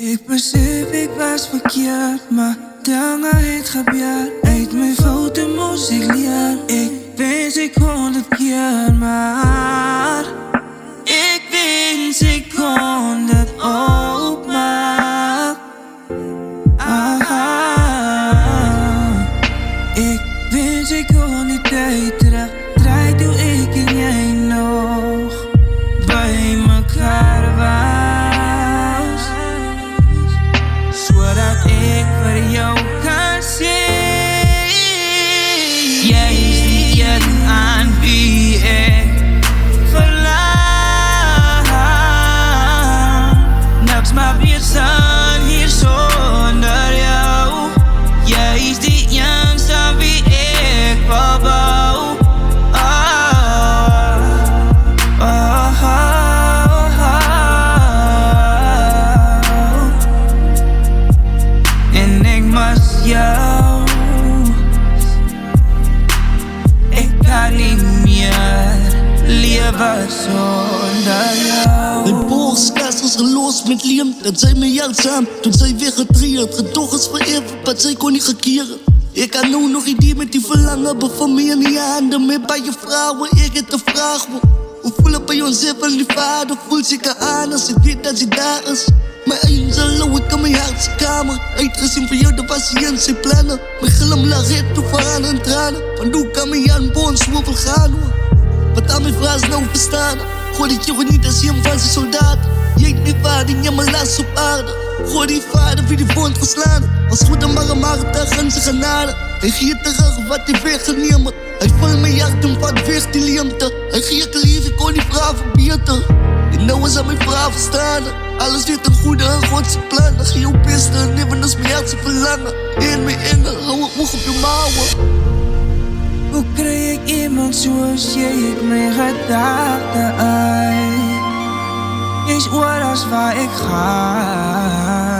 Ik besef ik was verkeerd, maar dingen het gebeurd. Uit mijn fouten moest ik leren. Ik wens ik 100 keer, maar ik wens ik kon het opmaken. Ik wens ik kon die tijd terug. Draai toen ik en jij nog bij mekaar was, zodat ik voor jou kan zien. Jij is die een aan wie ik verlang. Niks maar weer staan hier zonder jou. Jij is die jongste aan wie ik verbouw. En ik mis jou. Ik kan niet meer leven zonder jou. Mijn borstkas was gelost met liam. Dat zij me jaarzaam, toen zij weer getrierd. Gedoog is forever, maar zij kon niet gekeren. Ik had nu nog idee met die verlangen. Bevan me in je handen, meer bij je vrouwen. Ik heb de vraag, hoe voel het bij onszelf en die vader? Voelt zich aan als ik weet dat ze daar is. Mijn eenzel, ik in mijn hartskamer. Uitgezien van jou, de patiëntie plannen. Mijn glimlach redt toe vooraan en tranen. Van doe kan me aan boon zwovel gaan, hoor. Wat aan mijn vraag is nou verstaan. Gooi dit jongen niet als je hem van zijn soldaat. Je eet niet vader, je mijn last op aarde. Gooi die vader wie die wond geslaan. Als goed en maar een maagdag en zijn genade. Hij giet terug wat hij weggenemen. Hij vult mijn hart en vat weg die liemte. Hij giet de lief, ik kon die vraag verbieden. En nou is aan mijn vraag verstaan. Alles weer ten goede en Godse plannen. Ga jouw beste en nemen als mijn hart ze verlangen. In mijn inner, hou het moeg op je mouwen. Hoe krijg ik iemand zoals jij ik mijn gedachten uit? Is oor als waar ik ga.